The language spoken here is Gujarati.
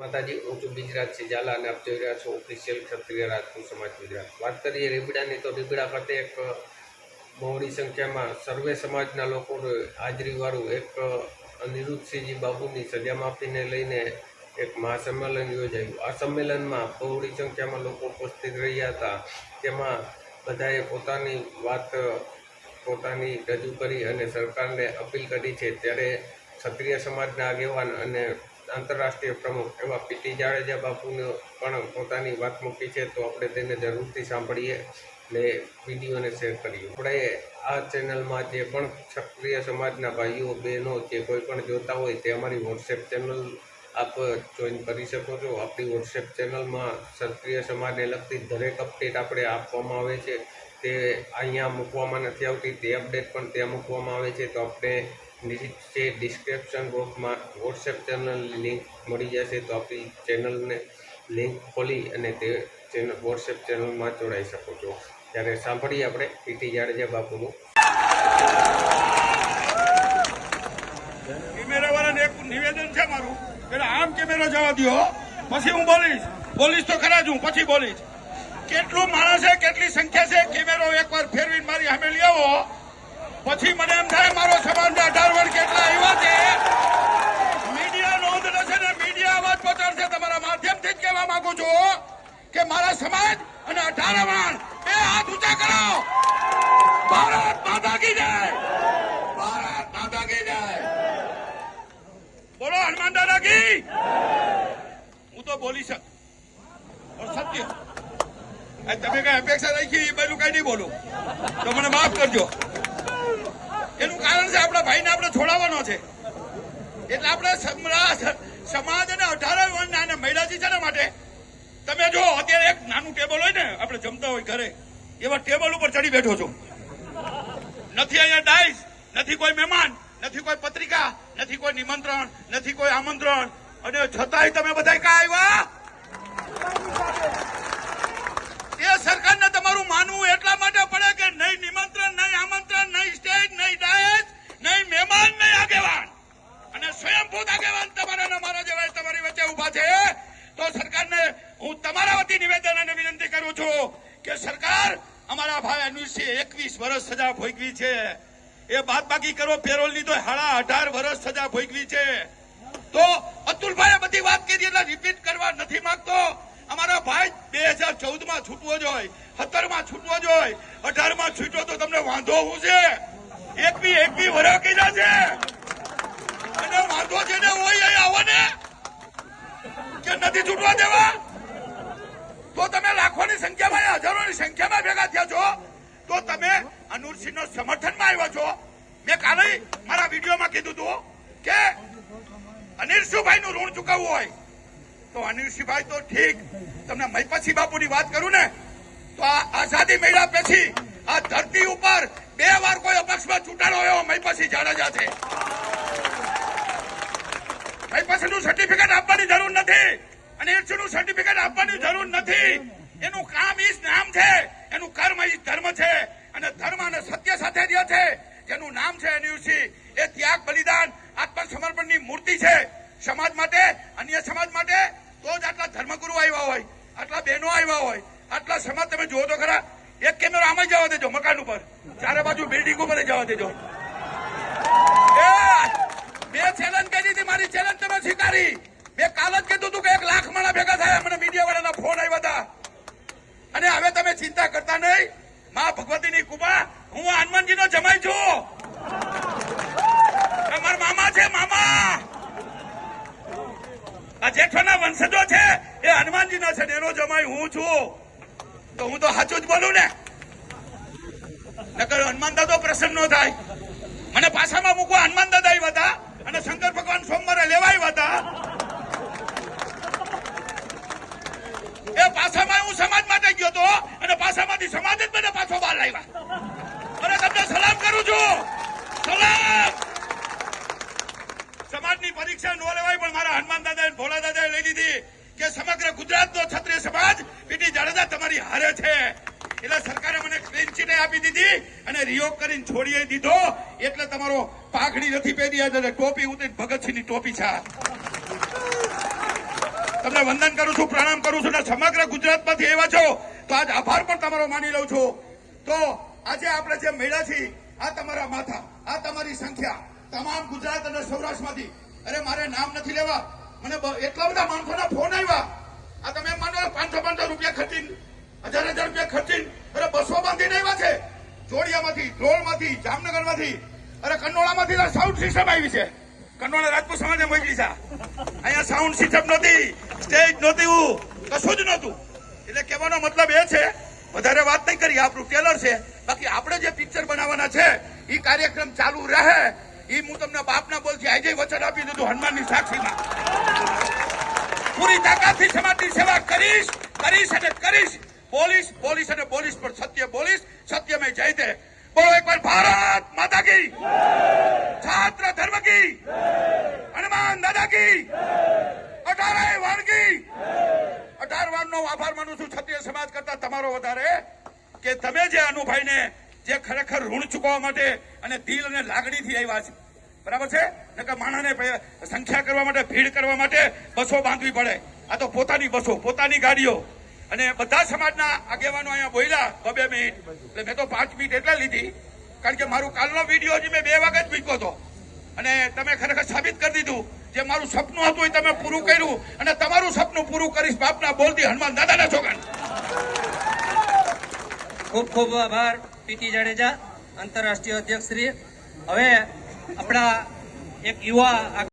માતાજી ઊંચું ગુજરાત છે ઝાલા અને આપ જોઈ રહ્યા છો ઓફિશિયલ ક્ષત્રિય રાજપૂત સમાજ ગુજરાત। વાત કરીએ રીબડાની તો રીબડા ખાતે એક બહોળી સંખ્યામાં સર્વે સમાજના લોકોનું હાજરીવાળું એક અનિરુદ્ધસિંહજી બાબુની સજા માફીને લઈને એક મહાસંમેલન યોજાયું। આ સંમેલનમાં બહોળી સંખ્યામાં લોકો ઉપસ્થિત રહ્યા હતા। તેમાં બધાએ પોતાની રજૂ કરી અને સરકારને અપીલ કરી છે। ત્યારે ક્ષત્રિય સમાજના આગેવાન અને આંતરરાષ્ટ્રીય પ્રમુખ એવા પીટી જાડેજા બાપુને પણ પોતાની વાત મૂકી છે, તો આપણે તેને જરૂરથી સાંભળીએ ને વિડીયોને શેર કરીએ। આપણે આ ચેનલમાં જે પણ ક્ષત્રિય સમાજના ભાઈઓ બહેનો જે કોઈ પણ જોતા હોય તે અમારી વોટ્સએપ ચેનલ આપ જોઈન કરી શકો છો। આપણી વોટ્સએપ ચેનલમાં ક્ષત્રિય સમાજને લગતી દરેક અપડેટ આપણે આપવામાં આવે છે। તે અહીંયા મૂકવામાં નથી આવતી, તે અપડેટ પણ ત્યાં મૂકવામાં આવે છે। તો આપણે નીચે ડિસ્ક્રિપ્શન બોક્સમાં વોટ્સએપ ચેનલની લિંક મળી જશે, તો આપણી ચેનલને લિંક ખોલી અને તે વોટ્સએપ ચેનલમાં જોડાઈ શકો છો। ત્યારે સાંભળીએ આપણે પીટી જાડેજા બાપુનું। કેમેરાવાળાને એક નિવેદન છે મારું, એટલે આમ કેમેરો જવા દો, પછી હું બોલીશ તો ખરા જ હું પછી બોલીશ। કેટલું માણસ છે, કેટલી સંખ્યા છે, કેમેરો એકવાર ફેરવીને મારી સામે લઈ આવો, પછી મને એમ થાય મારો સમાજના 18 વર્ષ કેટલા આવ્યા છે। મીડિયા નોંધ લેશે ને મીડિયા અવાજ પહોંચાડશે। તમારા માધ્યમથી જ કહેવા માંગુ છું કે મારા સમાજ અને 18 વર્ષ બે હાથ ઊંચા કરો। ભારત માતા કી જય, ભારત માતા કી જય, બોલો હનુમાન દાદા કી। હું તો બોલી શક સત્ય, તમે કઈ અપેક્ષા રાખી એ બધું કઈ નહીં બોલું તો મને માફ કરજો। એનું કારણ છે આપણા ભાઈને આપણે છોડાવવાનો છે, એટલે આપણે સમાજ અને 18 વર્ષના અને મહિલાજી છે ને માટે તમે જો અત્યારે એક નાનું ટેબલ હોય ને, આપણે જમતા હોય ઘરે, એવા ટેબલ ઉપર ચડી બેઠો છો। નથી અહીંયા ડાઈસ, નથી કોઈ મહેમાન, નથી કોઈ પત્રિકા, નથી કોઈ નિમંત્રણ, નથી કોઈ આમંત્રણ, અને છતાંય તમે બધા ક્યાં આવ્યા? એ સરકારને તમારું માનવું એટલા માટે પડે કે નહીં નિમંત્રણ, નહીં આમંત્રણ, નહીં સ્ટેજ, નહીં ડાયસ, નહીં મહેમાન, નહીં આગેવાન, અને સ્વયંભૂત આગેવાન તમારા મારા જેવા તમારી વચ્ચે ઉભા છે। તો સરકારને હું તમારા વતી નિવેદન અને વિનંતી કરું છું કે સરકાર, અમારા ભાઈ અનુસિંહ 21 વર્ષ સજા ભોગવી છે, એ બાદ બાકી કરો પેરોલની તો 18 વર્ષ સજા ભોગવી છે। તો અતુલભાઈએ બધી વાત કરી એટલે રિપીટ કરવા નથી માંગતો। અમારા ભાઈ 2014માં છૂટવો જોઈએ, 17માં છૂટવો જોઈએ, 18માં છૂટો તો તમને વાંધો શું છે? એક બી વરસ કીધા છે, અને વાંધો જેને હોય એ આવો ને, કે નથી છૂટવા દેવા? તો તમે લાખોની સંખ્યામાં, હજારોની સંખ્યામાં ભેગા થયા છો, તો તમે અનુરસિંહનો સમર્થનમાં આવ્યા છો। મેં કાલે મારા વિડીયોમાં કીધું હતું કે અનિરુદ્ધભાઈનું ઋણ ચૂકવવું હોય તો અનિરુદ્ધભાઈ તો ઠીક, તમને મહિપતસિંહ બાપુની વાત કરું ને, તો આ આઝાદી મેળા પછી આ ધરતી ઉપર 2 વાર કોઈ અપક્ષમાં ચૂંટાણો એવો મહિપતસિંહ જાડેજા છે। મહિપતસિંહનું સર્ટિફિકેટ આપવાની જરૂર નથી, અને એનું સર્ટિફિકેટ આપવાની જરૂર નથી। એનું કામ ઈ નામ છે, એનું કર્મ ઈ ધર્મ છે, અને ધર્મ અને સત્ય સાથે રહે છે, જેનું નામ છે અનિરુદ્ધસિંહ। એ ત્યાગ, બલિદાન, આત્મસમર્પણની મૂર્તિ છે સમાજ માટે, અન્ય સમાજ માટે। તો જ આટલા ધર્મગુરુ આવ્યા હોય, આટલા બહેનો આવ્યા હોય, આટલા સમાજ તમે જુઓ તો ખરા। એક કેમેરો આમાં જવા દેજો, મકાન ઉપર, ચારે બાજુ બિલ્ડિંગ ઉપર જવા દેજો। મેં ચેલેન્જ કરી હતી, મારી ચેલેન્જ તમે સ્વીકારી। મેં કાલ જ કીધું હતું કે 1 લાખ માણા ભેગા થાય, મને મીડિયા વાળાના ફોન આવ્યા હતા। અને હવે તમે ચિંતા કરતા નહીં, મા ભગવતીની કૃપા, હું હનુમાનજીનો જમાઈ છું। તમારા મામા છે, મામા આ જેઠોના વંશજો છે એ હનુમાનજીના છે, એનો જમાઈ હું છું। તો હું તો સાચું જ બોલું ને, નકર હનુમાન દાદો પ્રસન્ન ન થાય। મને પાછામાં મૂકવા હનુમાન દાદા આવ્યા હતા, અને શંકર ભગવાન સોમવારે લેવા આવ્યા હતા। એ પાછામાં હું સમાજ માટે ગયો હતો, અને પાછામાંથી સમાજ જ મને પાછો બહાર લાવ્યા। અને તમને સલામ કરું છું, સલામ। સમાજની પરીક્ષા ન લેવાય, પણ મારા હનુમાન દાદા ભોળા દાદાએ લઈ લીધી કે સમગ્ર ગુજરાતનો ક્ષત્રિય સમાજ પીટી જાડેજા તમારી હારે છે। એટલે સરકારે મને ક્લીન ચીટ આપી દીધી અને રિયોગ કરીને છોડી દીધો, એટલે તમારો પાઘડી નથી પહેરી, ટોપી ઉતરી ભગતસિંહની ટોપી છે। તમને વંદન કરું છું, પ્રણામ કરું છું અને સમગ્ર ગુજરાતમાંથી આવ્યા છો તો આજ આભાર પણ તમારો માની લઉં છું. તો આજે આપણે જે મળ્યા છીએ, આ તમારા માથા, આ તમારી સંખ્યા, તમામ ગુજરાત અને સૌરાષ્ટ્રમાંથી. અરે મારે નામ નથી લેવા, મને એટલા બધા માણસોના ફોન આવ્યા. આ તમે માનો 500 રૂપિયા ખર્ચીને, 1000 રૂપિયા ખર્ચીને, અરે બસો બાંધીને આવ્યા છે. જોડિયામાંથી, ધ્રોળમાંથી, જામનગરમાંથી, અરે કંડોળામાંથી સાઉન્ડ સિસ્ટમ આવી છે. કંડોળા રાજપૂત સમાજે મોકલી છે. અહીંયા સાઉન્ડ સિસ્ટમ નહોતી, સ્ટેજ નહોતું, કશું જ નહોતું. એટલે કહેવાનો મતલબ એ છે, વધારે વાત નહીં કરી, આપણું ટેલર છે. બાકી આપણે જે પિક્ચર બનાવવાના છે એ કાર્યક્રમ ચાલુ રહે. એ હું તમને બાપના બોલથી આજે વચન આપી દીધું, હનુમાનની સાક્ષીમાં. પૂરી તાકાતથી સમાજની સેવા કરીશ અને કરીશ. બોલીશ અને બોલીશ, પણ સત્ય બોલીશ, સત્ય મેં જય દે. બોલો એકવાર ભારત માતા કી, છાત્ર ધર્મ કી, હનુમાન દાદા કી, 18 વાણ કી. 18 વાણનો આભાર માનું છું ક્ષત્રિય સમાજ કરતા તમારો વધારે, કે તમે જે અનુભાઈને જે ખરેખર ઋણ ચૂકવવા માટે અને દિલ અને લાગણીથી આવ્યા છે. બરાબર છે? નકર માણસને સંખ્યા કરવા માટે, ભીડ કરવા માટે બસો બાંધવી પડે. આ તો પોતાની બસો, પોતાની ગાડીઓ. અને બધા સમાજના આગેવાનો અહીંયા બોલ્યા 2 મિનિટ, એટલે મેં તો 5 મિનિટ એટલે લીધી, કારણ કે મારું કાલનો વિડીયો હજી મેં 2 વાગે જ મૂક્યો હતો. અને તમે ખરેખર સાબિત કરી દીધું, જે મારું સપનું હતું એ તમે પૂરું કર્યું, અને તમારું સપનું પૂરું કરીશ બાપના બોલતી, હનુમાન દાદાના છોકરા. ખૂબ ખૂબ આભાર પીટી જાડેજા, આંતરરાષ્ટ્રીય અધ્યક્ષ શ્રી. હવે આપણા એક યુવા